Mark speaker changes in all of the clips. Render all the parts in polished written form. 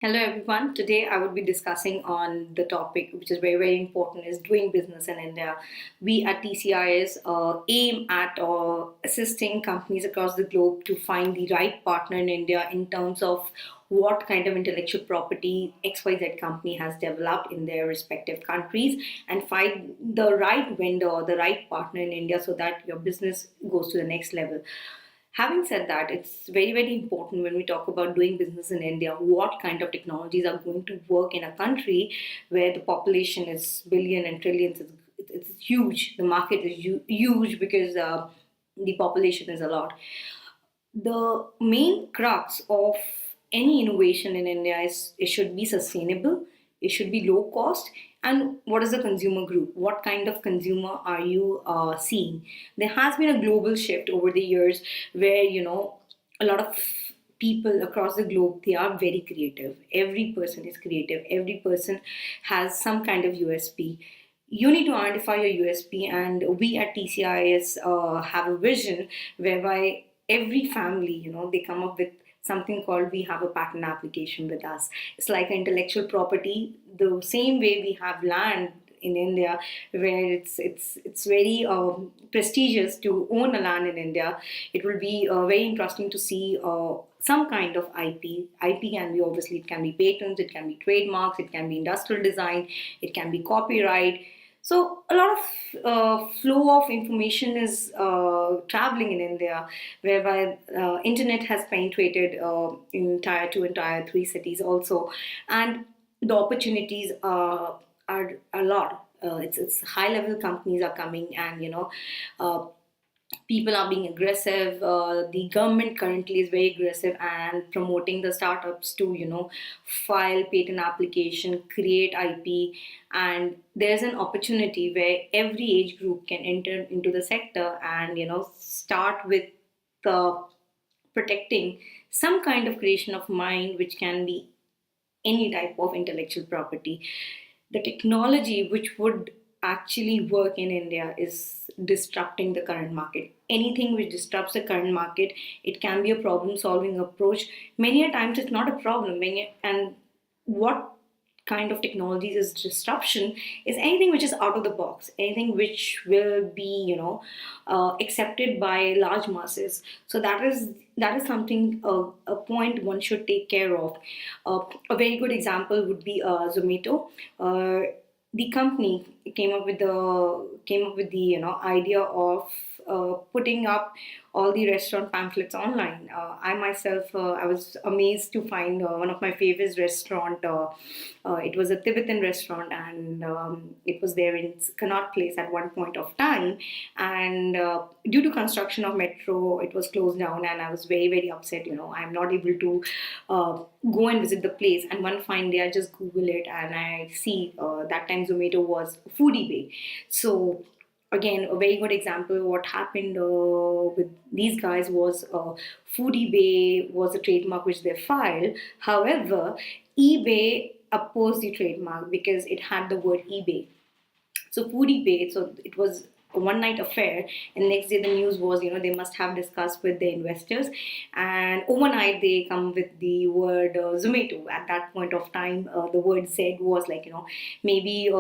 Speaker 1: Hello everyone. Today I would be discussing on the topic which is very important is doing business in India. We at TCIS aim at assisting companies across the globe to find the right partner in India in terms of what kind of intellectual property XYZ company has developed in their respective countries and find the right vendor or the right partner in India so that your business goes to the next level. Having said that, it's very important when we talk about doing business in India, what kind of technologies are going to work in a country where the population is billion and trillions. It's huge. The market is huge because the population is a lot. The main crux of any innovation in India is it should be sustainable, it should be low cost, and what is the consumer group? What kind of consumer are you seeing? There has been a global shift over the years where a lot of people across the globe, they are very creative. Every person is creative. Every person has some kind of USP. You need to identify your USP, and we at TCIS have a vision whereby every family, they come up with something called we have a patent application with us. It's like intellectual property, the same way we have land in India, where it's very prestigious to own a land in India. It will be very interesting to see some kind of IP. IP can be obviously it can be patents, it can be trademarks, it can be industrial design, it can be copyright. So a lot of flow of information is traveling in India, whereby internet has penetrated in tier two and tier three cities also, and the opportunities are a lot. It's high level companies are coming, and people are being aggressive. The government currently is very aggressive and promoting the startups to file patent application, create IP, and there's an opportunity where every age group can enter into the sector and start with the protecting some kind of creation of mind, which can be any type of intellectual property. The technology which would actually work in India is disrupting the current market. Anything which disrupts the current market, it can be a problem solving approach. Many a times it's not a problem. And what kind of technologies is disruption is anything which is out of the box, anything which will be accepted by large masses. So that is something, a point one should take care of. A very good example would be Zomato. The company came up with the idea of putting up all the restaurant pamphlets online. I myself, I was amazed to find one of my favorite restaurant. It was a Tibetan restaurant, and it was there in Connaught Place at one point of time. And due to construction of metro, it was closed down, and I was very upset. I'm not able to go and visit the place. And one fine day, I just Google it, and I see that time Zomato was Foodie Bay. So again, a very good example. What happened with these guys was Foodie Bay was a trademark which they filed. However, eBay opposed the trademark because it had the word eBay. So foodie paid. So it was a one night affair, and next day the news was they must have discussed with the investors, and overnight they come with the word Zomato. At that point of time, the word Z was like maybe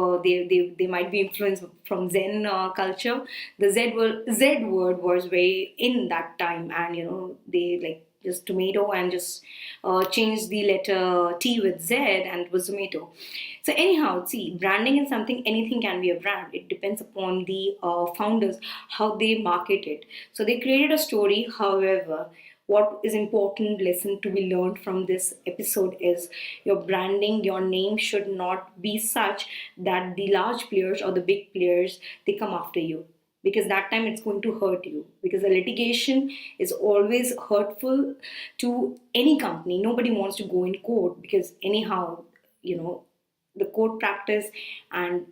Speaker 1: they might be influenced from Zen culture. The Z word was very in that time, and they like just tomato and just change the letter T with Z, and it was Zomato. So anyhow, see, branding is something, anything can be a brand. It depends upon the founders, how they market it. So they created a story. However, what is important lesson to be learned from this episode is your branding, your name should not be such that the large players or the big players, they come after you, because that time it's going to hurt you, because the litigation is always hurtful to any company. Nobody wants to go in court because anyhow, the court practice and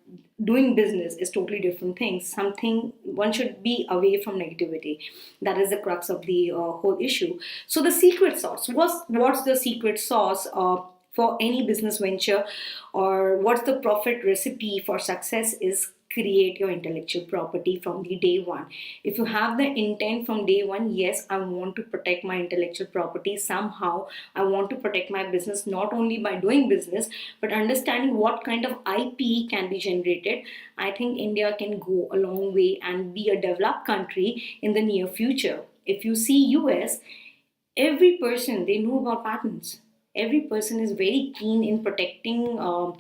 Speaker 1: doing business is totally different things. Something one should be away from negativity. That is the crux of the whole issue. So the secret sauce, what's the secret sauce for any business venture, or what's the profit recipe for success, is create your intellectual property from the day one. If you have the intent from day one, yes, I want to protect my intellectual property somehow. I want to protect my business not only by doing business, but understanding what kind of IP can be generated. I think India can go a long way and be a developed country in the near future. If you see US, every person, they know about patents. Every person is very keen in protecting uh,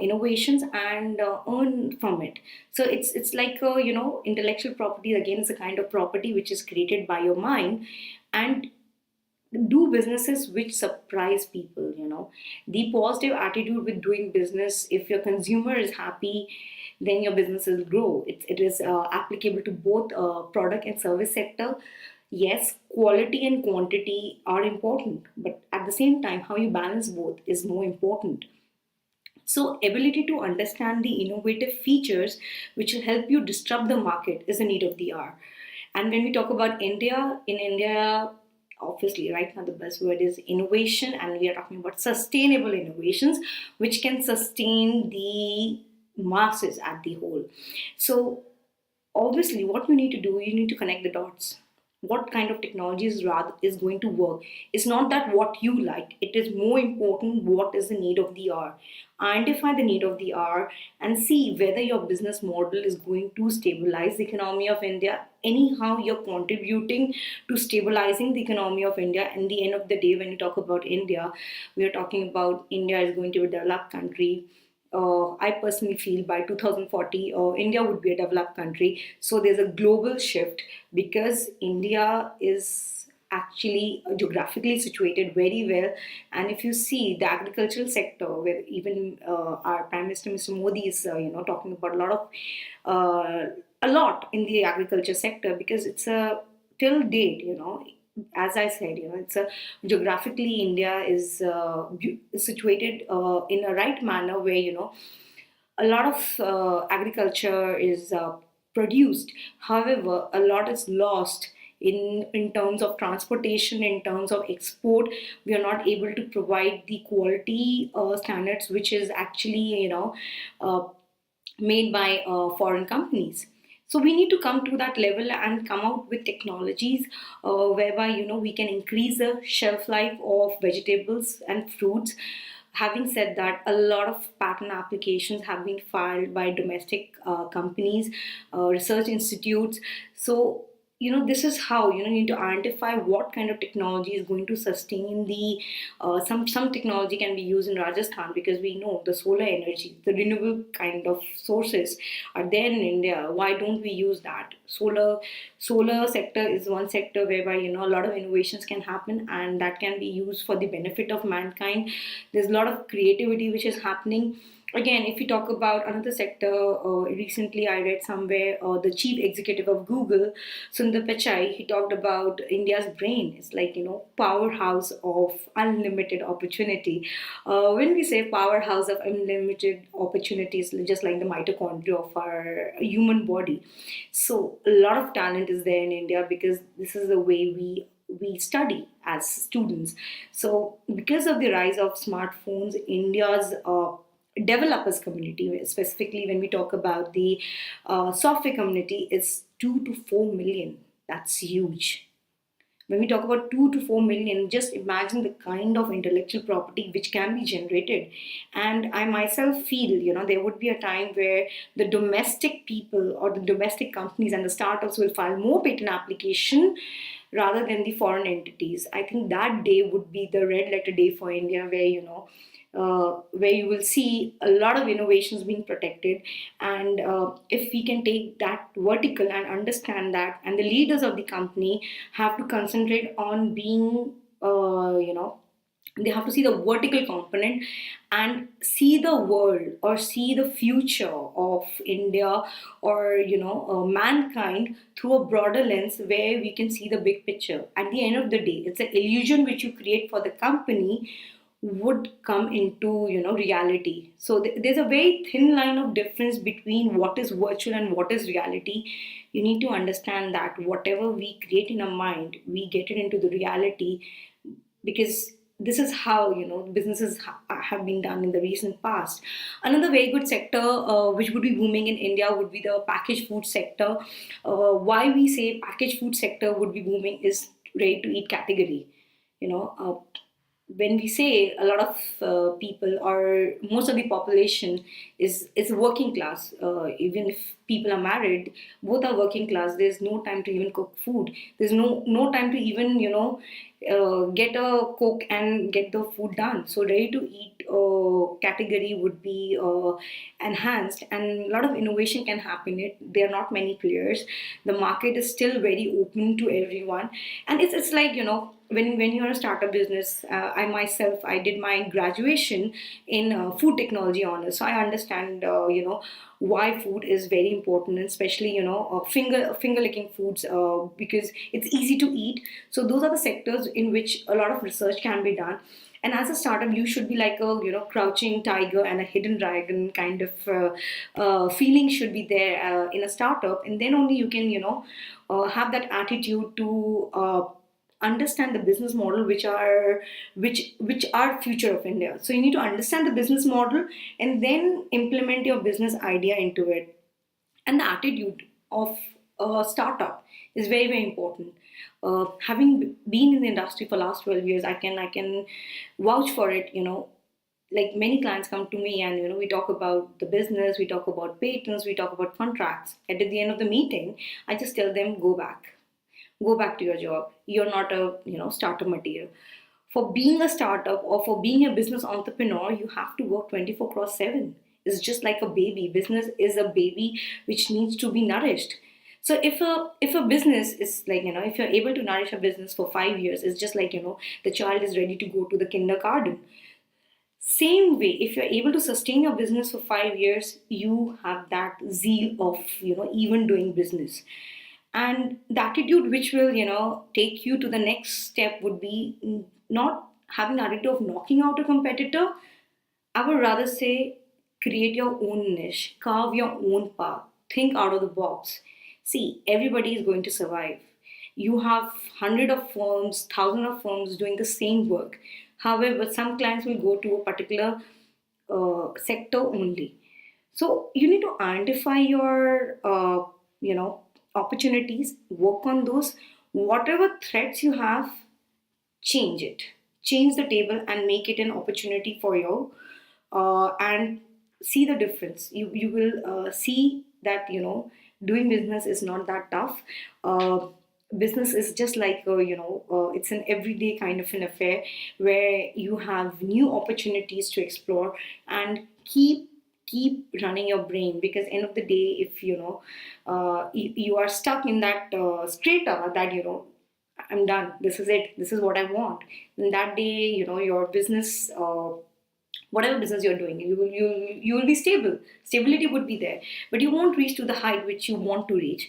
Speaker 1: innovations and earn from it. So it's like intellectual property again is a kind of property which is created by your mind. And do businesses which surprise people. The positive attitude with doing business, if your consumer is happy, then your business will grow. It is applicable to both product and service sector. Yes, quality and quantity are important, but at the same time how you balance both is more important. So, ability to understand the innovative features which will help you disrupt the market is a need of the hour. And when we talk about India, in India, obviously, right now the buzzword is innovation, and we are talking about sustainable innovations which can sustain the masses at the whole. So, obviously, what you need to do, you need to connect the dots. What kind of technology is rather is going to work? It's not that what you like, it is more important what is the need of the hour. Identify the need of the hour and see whether your business model is going to stabilize the economy of India. Anyhow, you're contributing to stabilizing the economy of India. And the end of the day, when you talk about India, we are talking about India is going to be a developed country. I personally feel by 2040, India would be a developed country. So there's a global shift because India is actually geographically situated very well. And if you see the agricultural sector, where even our Prime Minister, Mr. Modi, is talking about a lot in the agriculture sector because it's a till date, as I said, it's a geographically India is situated in a right manner where a lot of agriculture is produced. However, a lot is lost in terms of transportation, in terms of export. We are not able to provide the quality standards which is actually uh, made by foreign companies. So we need to come to that level and come out with technologies whereby we can increase the shelf life of vegetables and fruits. Having said that, a lot of patent applications have been filed by domestic companies, research institutes. So this is how you need to identify what kind of technology is going to sustain the some technology can be used in Rajasthan because we know the solar energy, the renewable kind of sources are there in India. Why don't we use that? Solar sector is one sector whereby a lot of innovations can happen and that can be used for the benefit of mankind. There's a lot of creativity which is happening. Again, if we talk about another sector, recently I read somewhere the chief executive of Google, Sundar Pichai, he talked about India's brain. It's like, powerhouse of unlimited opportunity. When we say powerhouse of unlimited opportunities, just like the mitochondria of our human body. So a lot of talent is there in India because this is the way we study as students. So because of the rise of smartphones, India's developers community, specifically when we talk about the software community, is 2 to 4 million. That's huge. When we talk about 2 to 4 million, just imagine the kind of intellectual property which can be generated. And I myself feel, there would be a time where the domestic people or the domestic companies and the startups will file more patent application rather than the foreign entities. I think that day would be the red letter day for India, where you will see a lot of innovations being protected. And if we can take that vertical and understand that, and the leaders of the company have to concentrate on being, they have to see the vertical component and see the world or see the future of India or mankind through a broader lens where we can see the big picture. At the end of the day, it's an illusion which you create for the company would come into reality. So there's a very thin line of difference between what is virtual and what is reality. You need to understand that whatever we create in our mind, we get it into the reality, because this is how businesses have been done in the recent past. Another very good sector which would be booming in India would be the packaged food sector. Why we say packaged food sector would be booming is ready to eat category. You know, when we say a lot of people or most of the population is working class, even if people are married, both are working class. There's no time to even cook food. There's no time to even get a cook and get the food done. So ready to eat category would be enhanced, and a lot of innovation can happen. It There are not many players. The market is still very open to everyone, and it's like when you're a startup business. I myself, I did my graduation in food technology honors, so I understand why food is very important, and especially finger licking foods, because it's easy to eat. So those are the sectors in which a lot of research can be done. And as a startup, you should be like a crouching tiger and a hidden dragon kind of feeling should be there in a startup, and then only you can have that attitude to understand the business model which are future of India. So you need to understand the business model and then implement your business idea into it. And the attitude of a startup is very very important. Having been in the industry for last 12 years, I can vouch for it. Like many clients come to me, and we talk about the business, we talk about patents, we talk about contracts, and at the end of the meeting I just tell them, go back to your job. You're not a startup material. For being a startup or for being a business entrepreneur, you have to work 24 cross 7. It's just like a baby. Business is a baby which needs to be nourished. So if a business is like, if you're able to nourish a business for 5 years, it's just like, the child is ready to go to the kindergarten. Same way, if you're able to sustain your business for 5 years, you have that zeal of even doing business. And the attitude which will take you to the next step would be not having the attitude of knocking out a competitor. I would rather say create your own niche, carve your own path, think out of the box. See, everybody is going to survive. You have hundred of firms, thousand of firms doing the same work. However, some clients will go to a particular sector only. So you need to identify your opportunities, work on those. Whatever threats you have, change it, change the table and make it an opportunity for you, and see the difference. You will see that doing business is not that tough. Business is just like it's an everyday kind of an affair where you have new opportunities to explore, and keep running your brain, because end of the day, if you are stuck in that strata that I'm done. This is it. This is what I want. And that day, your business, whatever business you're doing, you will be stable. Stability would be there, but you won't reach to the height which you want to reach.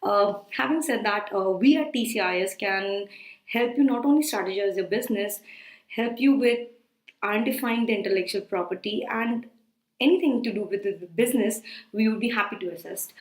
Speaker 1: Having said that, we at TCIS can help you not only strategize your business, help you with identifying the intellectual property and anything to do with the business. We would be happy to assist.